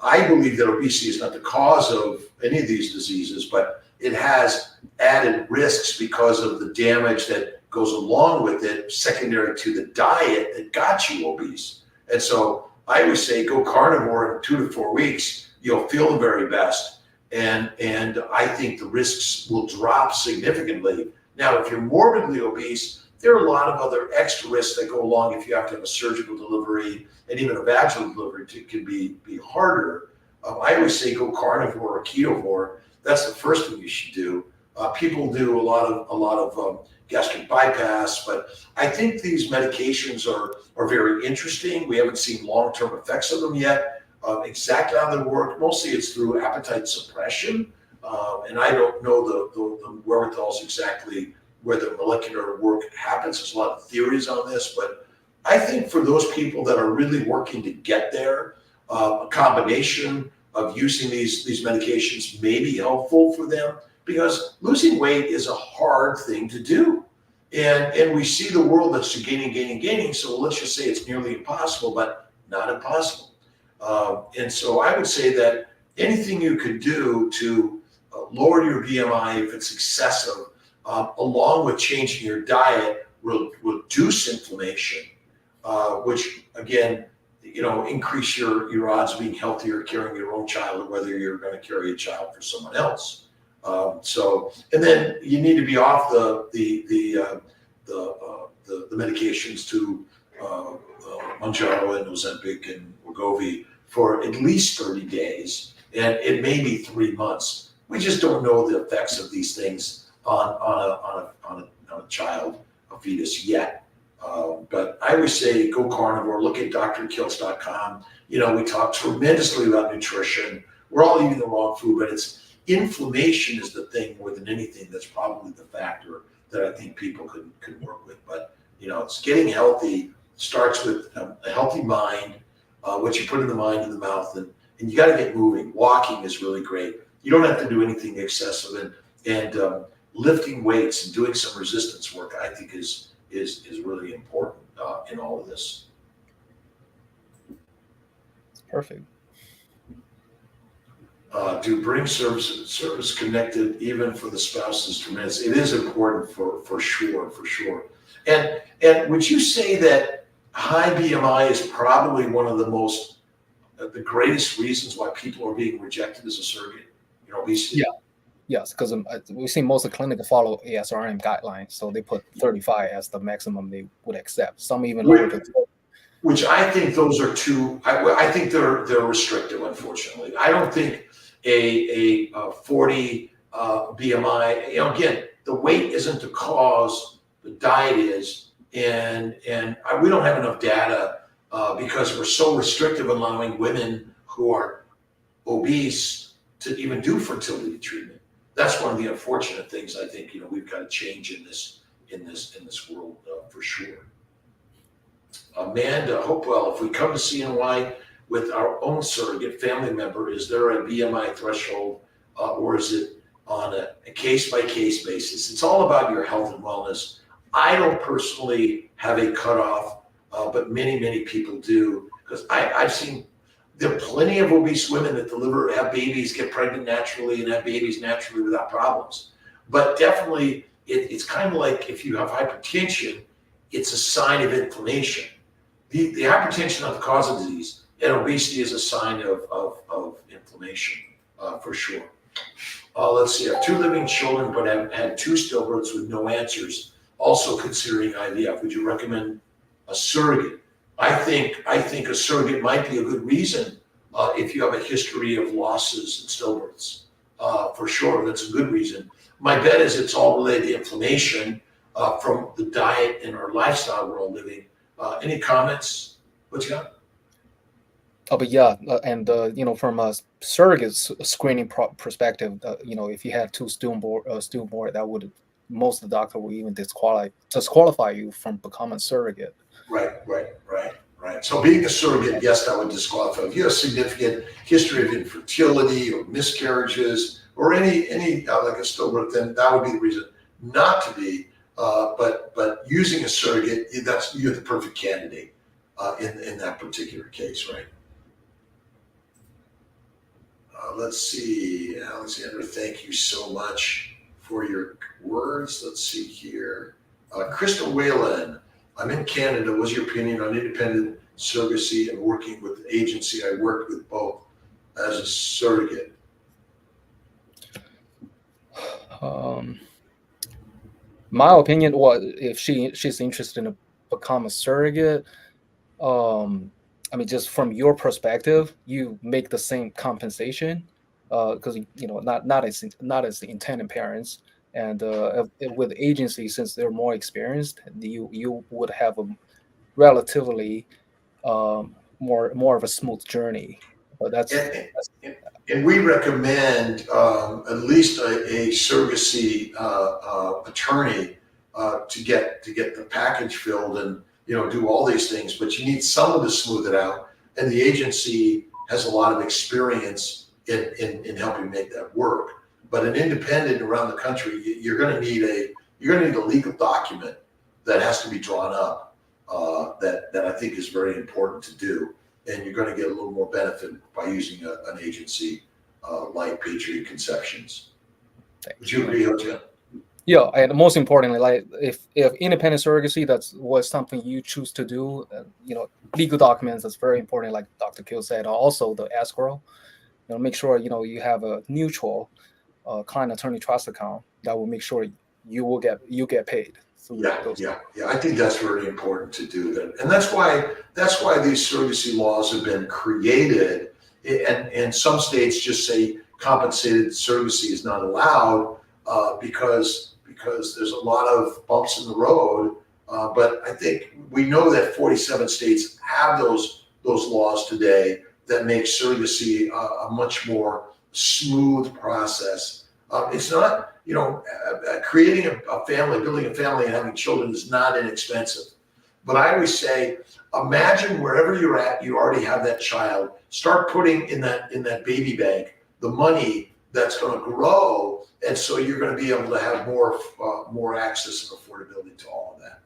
I believe that obesity is not the cause of any of these diseases, but it has added risks because of the damage that goes along with it, secondary to the diet that got you obese. And so I always say go carnivore in 2 to 4 weeks. You'll feel the very best. And I think the risks will drop significantly. Now, if you're morbidly obese, there are a lot of other extra risks that go along if you have to have a surgical delivery, and even a vaginal delivery can be harder. I always say go carnivore or ketovore. That's the first thing you should do. People do a lot of gastric bypass, but I think these medications are very interesting. We haven't seen long-term effects of them yet. Exactly how they work, mostly it's through appetite suppression, and I don't know the wherewithals exactly where the molecular work happens. There's a lot of theories on this, but I think for those people that are really working to get there, a combination of using these medications may be helpful for them, because losing weight is a hard thing to do. And we see the world that's gaining. So let's just say it's nearly impossible, but not impossible. And so I would say that anything you could do to lower your BMI if it's excessive, along with changing your diet, will reduce inflammation, which again, increase your odds of being healthier, carrying your own child, or whether you're going to carry a child for someone else. And then you need to be off the medications to Mounjaro and Ozempic and Wegovy for at least 30 days, and it may be 3 months. We just don't know the effects of these things on a child, a fetus yet. But I always say go carnivore. Look at drkiltz.com. We talk tremendously about nutrition. We're all eating the wrong food, but it's inflammation is the thing more than anything that's probably the factor that I think people could work with. But it's getting healthy starts with a healthy mind. What you put in the mind and the mouth, and you got to get moving. Walking is really great. You don't have to do anything excessive, and lifting weights and doing some resistance work, I think is really important in all of this. Perfect. Do bring service connected even for the spouses tremendous. It is important for sure. And would you say that high BMI is probably one of the greatest reasons why people are being rejected as a surrogate? Obesity. Yeah. Yes, because we've seen most of the clinics follow ASRM guidelines, so they put 35 as the maximum they would accept. Some even lower than 30. Which I think those are too. I think they're restrictive. Unfortunately, I don't think a 40 BMI. Again, the weight isn't the cause. The diet is, and we don't have enough data because we're so restrictive, allowing women who are obese to even do fertility treatment. That's one of the unfortunate things. I think we've got to change in this world for sure. Amanda Hopewell, if we come to CNY with our own surrogate family member, is there a BMI threshold or is it on a case-by-case basis? It's all about your health and wellness. I don't personally have a cutoff, but many people do, because I've seen there are plenty of obese women that have babies, get pregnant naturally, and have babies naturally without problems. But definitely, it's kind of like if you have hypertension, it's a sign of inflammation. The hypertension is not the cause of disease, and obesity is a sign of inflammation, for sure. Let's see, I have 2 living children, but have had 2 stillbirths with no answers. Also considering IVF, would you recommend a surrogate? I think a surrogate might be a good reason if you have a history of losses and stillbirths. For sure, that's a good reason. My bet is it's all related to inflammation from the diet and our lifestyle we're all living. Any comments? What you got? But yeah, and from a surrogate screening perspective, if you had 2 stillborn, that would most of the doctor will even disqualify you from becoming a surrogate. Right. So being a surrogate, yes, that would disqualify. If you have a significant history of infertility or miscarriages or any like a stillbirth, then that would be the reason not to be. But using a surrogate, you're the perfect candidate in that particular case, right? Let's see, Alexander, thank you so much for your words. Let's see here. Crystal Whalen, I'm in Canada. What's your opinion on independent surrogacy and working with the agency? I worked with both as a surrogate. My opinion, well, if she's interested in become a surrogate, I mean, just from your perspective, you make the same compensation, because not as the intended parents, and with agency, since they're more experienced, you would have a relatively more of a smooth journey. But And, that's and, and we recommend at least a surrogacy attorney to get the package filled and do all these things. But you need someone to smooth it out, and the agency has a lot of experience in helping make that work. But an independent around the country, you're going to need a legal document that has to be drawn up, that I think is very important to do, and you're going to get a little more benefit by using an agency like Patriot Conceptions. Would you agree, Haotian? Yeah, and most importantly, like if independent surrogacy was something you choose to do, legal documents that's very important, like Dr. Kiltz said. Also, the escrow, make sure you have a neutral client attorney trust account that will make sure you get paid through Yeah, those. yeah, yeah. I think that's very important to do that, and that's why these surrogacy laws have been created. And some states just say compensated surrogacy is not allowed because there's a lot of bumps in the road. But I think we know that 47 states have those laws today that make surrogacy a much more smooth process. It's not, creating a family, building a family, and having children is not inexpensive. But I always say, imagine wherever you're at, you already have that child. Start putting in that baby bank the money that's going to grow, and so you're going to be able to have more access and affordability to all of that.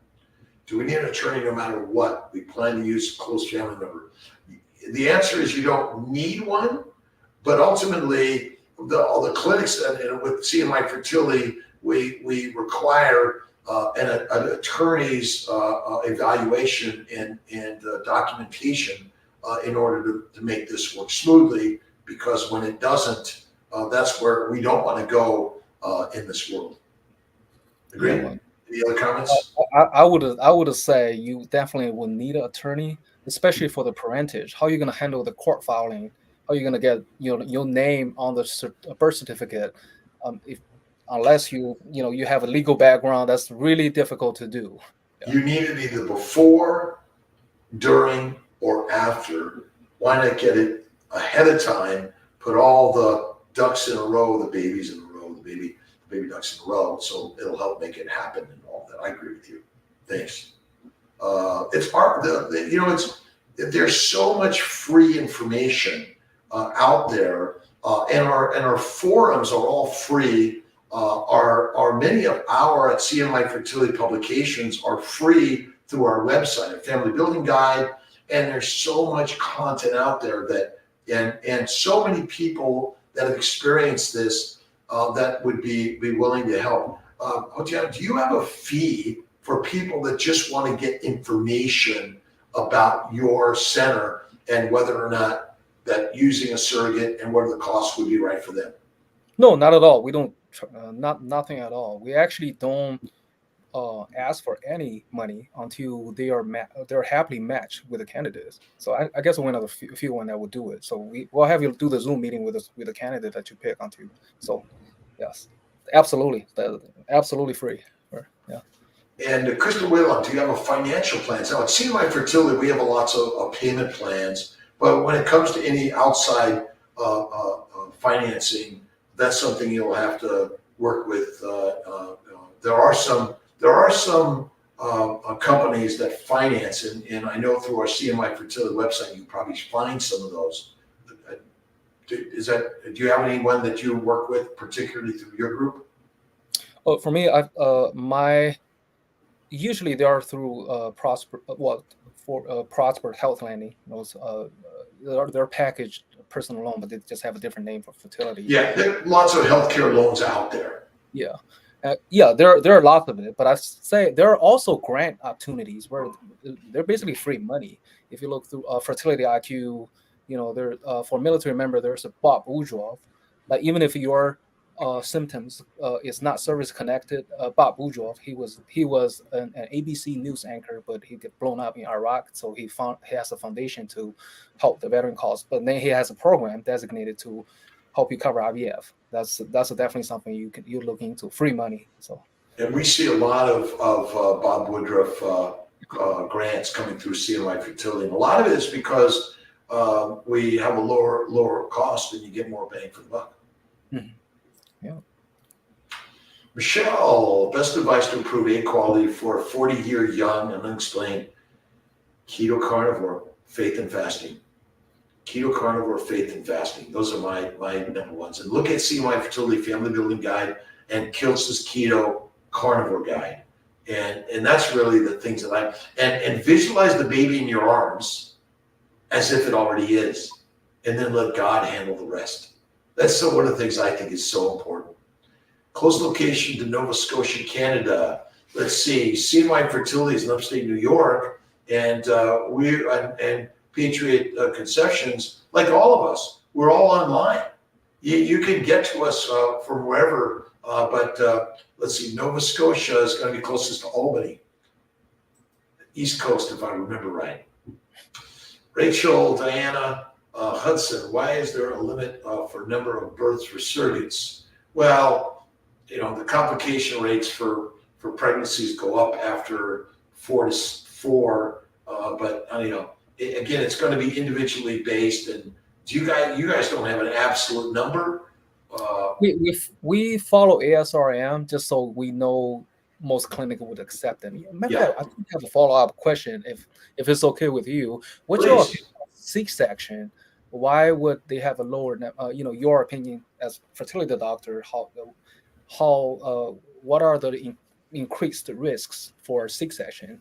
Do we need an attorney no matter what? We plan to use a close family member. The answer is you don't need one, but ultimately, all the clinics and with CNY Fertility, we require an attorney's evaluation and documentation in order to make this work smoothly. Because when it doesn't, that's where we don't want to go in this world. Agree? Yeah, Any other comments? I would say you definitely will need an attorney, especially for the parentage. How are you going to handle the court filing? How are you going to get your name on the birth certificate? If unless you have a legal background, that's really difficult to do. Yeah. You need it either before, during, or after. Why not get it ahead of time? Put all the ducks in a row, the babies in a row, the baby ducks in a row, so it'll help make it happen and all that. I agree with you. Thanks. It's part of there's so much free information out there, and our forums are all free. Our many of our at CNY Fertility publications are free through our website, a family building guide, and there's so much content out there and so many people that have experienced this that would be willing to help. Haotian, do you have a fee for people that just want to get information about your center and whether or not that using a surrogate and what the costs would be right for them? No, not at all. We don't nothing at all. We actually don't ask for any money until they're happily matched with the candidates. So I guess we're one of the few one that will do it. So we'll have you do the Zoom meeting with the candidate that you pick until. So yes, absolutely, absolutely free. Yeah. And Crystal Whalen, do you have a financial plan? Now, at CNY Fertility, we have lots of payment plans, but when it comes to any outside financing, that's something you'll have to work with. There are some companies that finance, and I know through our CNY Fertility website, you probably find some of those. Do you have anyone that you work with, particularly through your group? Oh, for me, usually they are through Prosper Health Landing. They're packaged personal loan, but they just have a different name for fertility. Yeah, there are lots of healthcare loans out there. Yeah. There are lots of it, but I say there are also grant opportunities where they're basically free money. If you look through Fertility IQ, there for military member, there's a Bob Woodruff. Like even if you're symptoms is not service connected. Bob Boudreaux, he was an ABC news anchor, but he got blown up in Iraq, so he has a foundation to help the veteran cause. But then he has a program designated to help you cover IVF. That's definitely something you look into. Free money. So. And we see a lot of Bob Woodruff grants coming through CNY Fertility. And a lot of it is because we have a lower cost and you get more bang for the buck. Mm-hmm. Yeah. Michelle, best advice to improve egg quality for a 40-year young and unexplained keto carnivore, faith and fasting. Keto carnivore, faith and fasting. Those are my number ones. And look at CNY Fertility Family Building Guide and Kiltz's Keto Carnivore Guide. And that's really the things that and visualize the baby in your arms as if it already is. And then let God handle the rest. That's one of the things I think is so important. Close location to Nova Scotia, Canada. Let's see, CNY Fertility is in upstate New York, and and Patriot Conceptions, like all of us, we're all online. You can get to us from wherever, but let's see, Nova Scotia is going to be closest to Albany, East Coast, if I remember right. Rachel, Diana, Hudson, why is there a limit for number of births for surrogates? Well, the complication rates for pregnancies go up after 4 to 4, but again, it's going to be individually based. And you guys don't have an absolute number? We follow ASRM just so we know most clinic would accept them. Yeah. I think I have a follow-up question if it's okay with you. What's your C-section? Why would they have a lower? Your opinion as fertility doctor. What are the increased risks for C-section?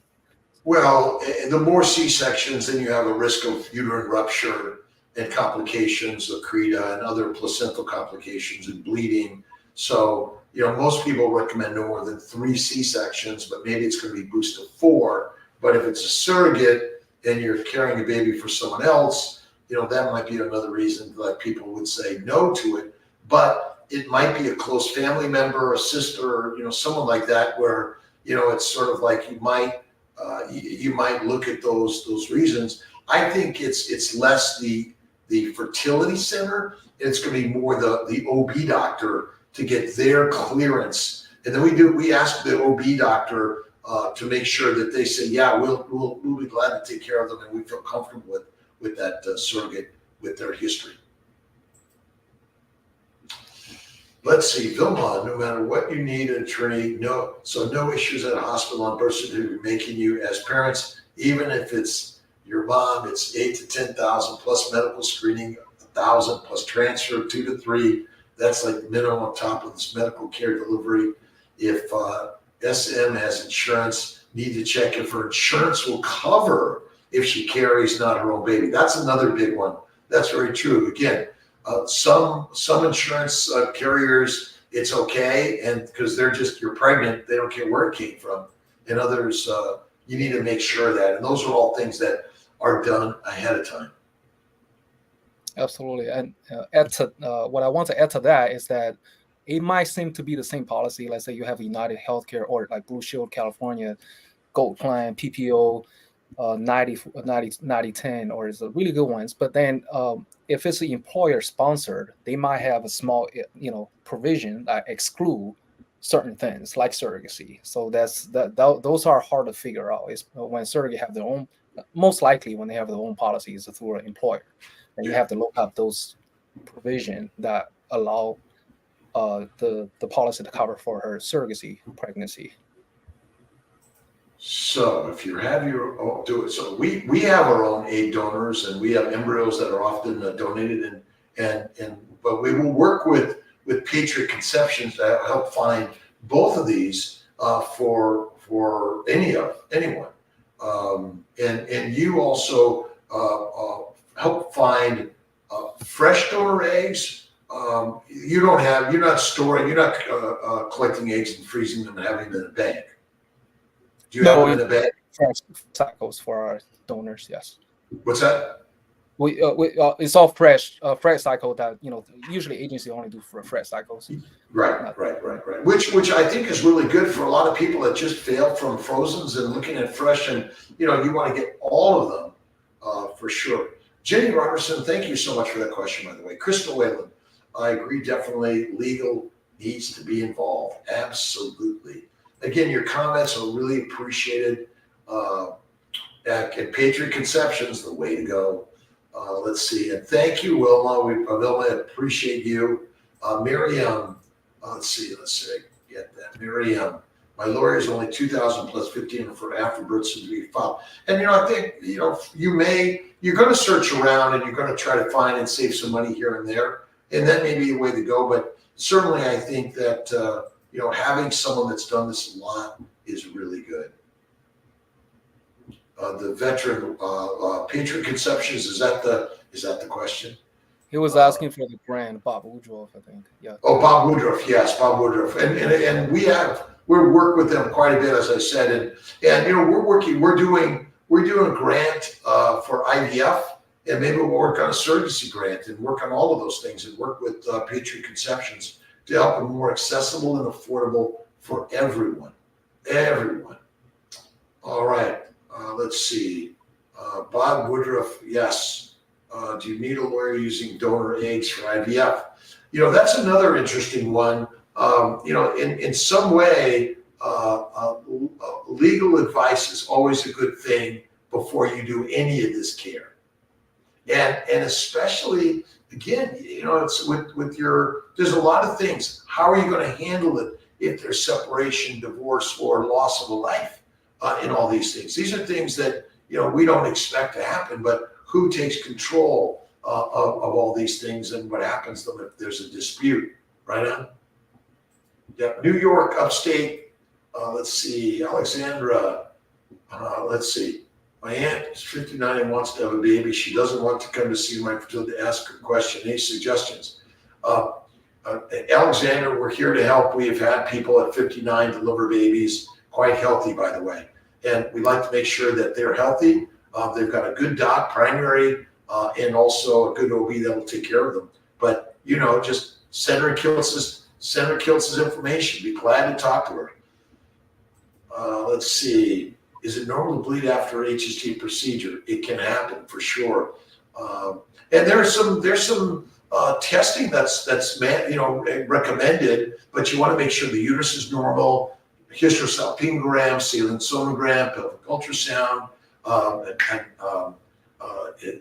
Well, the more C-sections, then you have a risk of uterine rupture and complications, accreta, and other placental complications and bleeding. So, most people recommend no more than 3 C-sections, but maybe it's going to be boosted to 4. But if it's a surrogate and you're carrying a baby for someone else, that might be another reason that people would say no to it. But it might be a close family member, a sister, someone like that, where, it's sort of like you might look at those reasons. I think it's less the fertility center. It's going to be more the OB doctor to get their clearance. And then we ask the OB doctor to make sure that they say, yeah, we'll be glad to take care of them, and we feel comfortable with that surrogate with their history. Let's see, Vilma, no matter what you need an attorney, no issues at a hospital on birth certificate making you as parents, even if it's your mom, it's 8,000 to 10,000 plus medical screening, 1,000 plus transfer 2 to 3. That's like the minimum on top of this medical care delivery. If SM has insurance, need to check if her insurance will cover if she carries not her own baby. That's another big one. That's very true. Again, some insurance carriers, it's okay, and because you're pregnant, they don't care where it came from. And others, you need to make sure that. And those are all things that are done ahead of time. Absolutely. And what I want to add to that is that it might seem to be the same policy. Let's say you have United Healthcare or like Blue Shield California, Gold Plan, PPO, 90-10, or is the really good ones. But then if it's an employer sponsored, they might have a small provision that exclude certain things like surrogacy. So those are hard to figure out. Is when surrogate have their own, most likely when they have their own policies through an employer, and you have to look up those provision that allow the policy to cover for her surrogacy pregnancy. So if you have your own, do it. So we have our own egg donors, and we have embryos that are often donated, but we will work with Patriot Conceptions to help find both of these for anyone, and you also help find fresh donor eggs. You're not collecting eggs and freezing them and having them in a bank. Do you have them in a bag? Fresh cycles for our donors, yes. What's that? It's all fresh cycle that usually agency only do for fresh cycles. Right, Not, right. Which I think is really good for a lot of people that just failed from frozens and looking at fresh, and you want to get all of them for sure. Jenny Robertson, thank you so much for that question, by the way. Crystal Whalen, I agree, definitely legal needs to be involved. Absolutely. Again, your comments are really appreciated. At Patriot Conceptions, the way to go. Let's see, and thank you, Wilma. Wilma, appreciate you. Miriam, let's see, get that. Miriam, my lawyer is only 2,000 plus 15 for afterbirth to be filed. And I think you're going to search around and you're going to try to find and save some money here and there, and that may be the way to go. But certainly, I think that having someone that's done this a lot is really good. The veteran Patriot Conceptions, is that the question? He was asking for the brand, Bob Woodruff, I think. Yeah. Oh, Bob Woodruff, yes, Bob Woodruff, and we're working with them quite a bit, as I said, and we're doing a grant for IVF, and maybe we'll work on a surrogacy grant and work on all of those things and work with Patriot Conceptions to help them more accessible and affordable for everyone. All right. Let's see. Bob Woodruff, yes. Do you need a lawyer using donor eggs for IVF? That's another interesting one. In some way, legal advice is always a good thing before you do any of this care. And especially, again, it's with there's a lot of things. How are you going to handle it if there's separation, divorce, or loss of a life? In all these things. These are things that we don't expect to happen, but who takes control of all these things, and what happens to them if there's a dispute, right on? Yeah, New York, upstate. Let's see, Alexandra. Let's see. My aunt is 59 and wants to have a baby. She doesn't want to come to CNY Fertility to ask a question. Any suggestions? Alexandra, we're here to help. We have had people at 59 deliver babies. Quite healthy, by the way, and we like to make sure that they're healthy. They've got a good doc, primary, and also a good OB that will take care of them. But just send her Kiltz's information. Be glad to talk to her. Let's see. Is it normal to bleed after HST procedure? It can happen for sure. And there's some testing that's recommended, but you want to make sure the uterus is normal. Hysterosalpingogram, saline sonogram, pelvic ultrasound,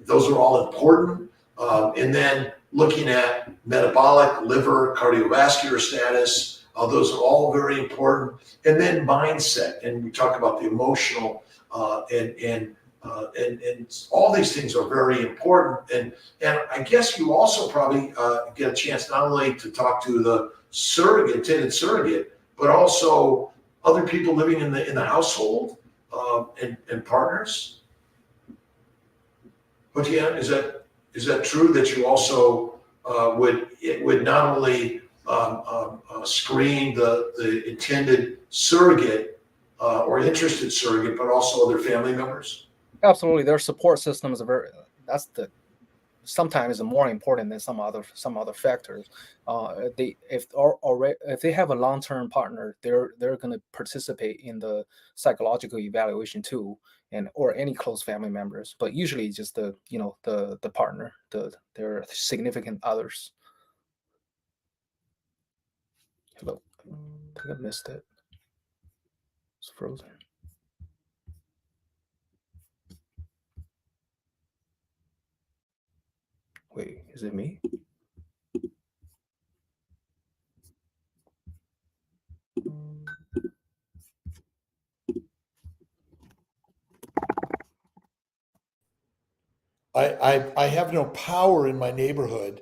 those are all important. And then looking at metabolic, liver, cardiovascular status, those are all very important. And then mindset, and we talk about the emotional, and all these things are very important. And I guess you also probably get a chance not only to talk to the intended surrogate, but also other people living in the household, and partners. But yeah, is that true that you also would not only screen the intended surrogate or interested surrogate, but also other family members? Absolutely, their support systems are sometimes more important than some other factors. If they have a long-term partner, they're going to participate in the psychological evaluation too, or any close family members. But usually, just the partner, their significant others. Hello, I think I missed it. It's frozen. Wait, is it me? I have no power in my neighborhood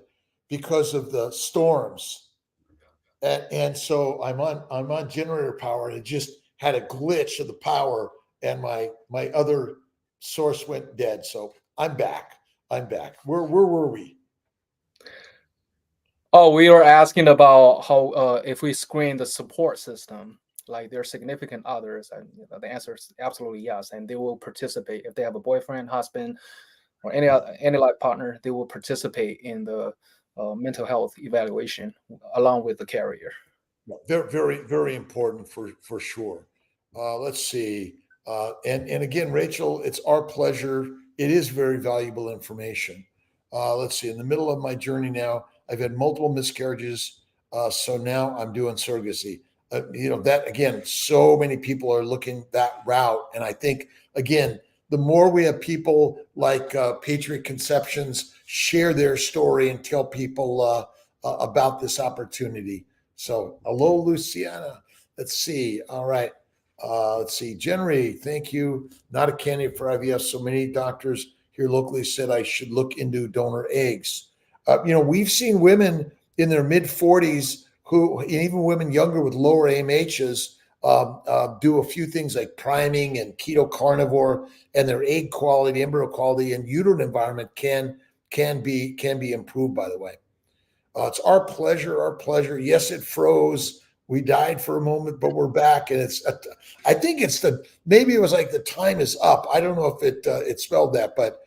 because of the storms, and so I'm on generator power, and it just had a glitch of the power, and my other source went dead. So I'm back. Where were we? Oh, we were asking about how if we screen the support system, like their significant others, and the answer is absolutely yes, and they will participate if they have a boyfriend, husband, or any life partner, they will participate in the mental health evaluation along with the carrier. Very, very, very important for sure. Let's see. And again, Rachel, it's our pleasure. It is very valuable information. Let's see. In the middle of my journey now, I've had multiple miscarriages. So now I'm doing surrogacy. That again, so many people are looking that route. And I think, again, the more we have people like Patriot Conceptions share their story and tell people about this opportunity. So, hello, Luciana. Let's see. All right. Let's see. Jenry, thank you. Not a candidate for IVF. So many doctors here locally said I should look into donor eggs. We've seen women in their mid 40s who, and even women younger with lower AMHs, do a few things like priming and keto carnivore, and their egg quality, embryo quality, and uterine environment can be improved. By the way, it's our pleasure. Our pleasure. Yes, it froze. We died for a moment, but we're back, and I think maybe it was like the time is up. I don't know if it spelled that, but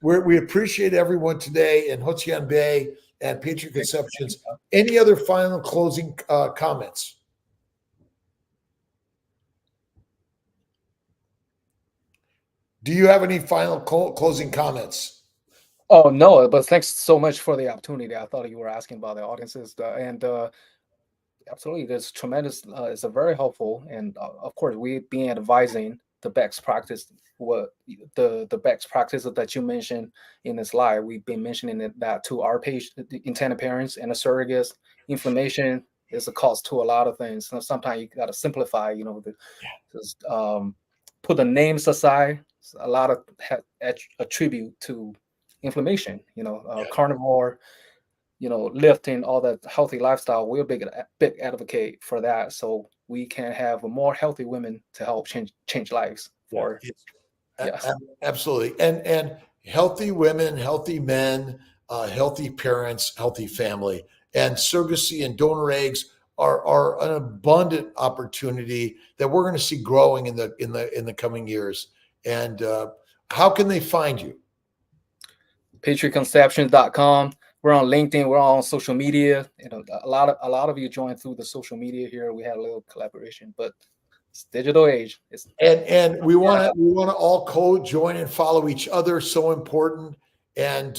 we appreciate everyone today in Haotian Bai and Patriot Conceptions. Any other final closing comments? Do you have any final closing comments? Oh, no, but thanks so much for the opportunity. I thought you were asking about the audiences, and absolutely, there's tremendous. It's a very helpful, and of course, we've been advising the best practice. What the best practice that you mentioned in the slide, we've been mentioning that to our intended parents and the surrogates. Inflammation is a cause to a lot of things. So sometimes you got to simplify. Just put the names aside. A lot of attribute to inflammation. Carnivore. Lifting, all that healthy lifestyle. We're a big advocate for that, so we can have more healthy women to help change lives. Absolutely, and healthy women, healthy men, healthy parents, healthy family, and surrogacy and donor eggs are an abundant opportunity that we're going to see growing in the coming years. And how can they find you? PatriotConceptions.com. We're on LinkedIn. We're on social media. A lot of you joined through the social media here. We had a little collaboration, but it's digital age. And we want to all co-join and follow each other. So important. And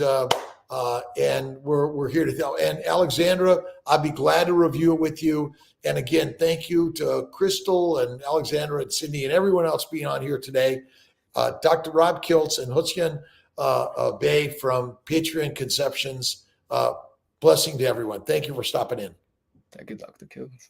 we're here to tell. And Alexandra, I'd be glad to review it with you. And again, thank you to Crystal and Alexandra and Sydney and everyone else being on here today. Dr. Rob Kiltz and Haotian Bai from Patriot Conceptions. Blessing to everyone. Thank you for stopping in. Thank you, Dr. Kiltz.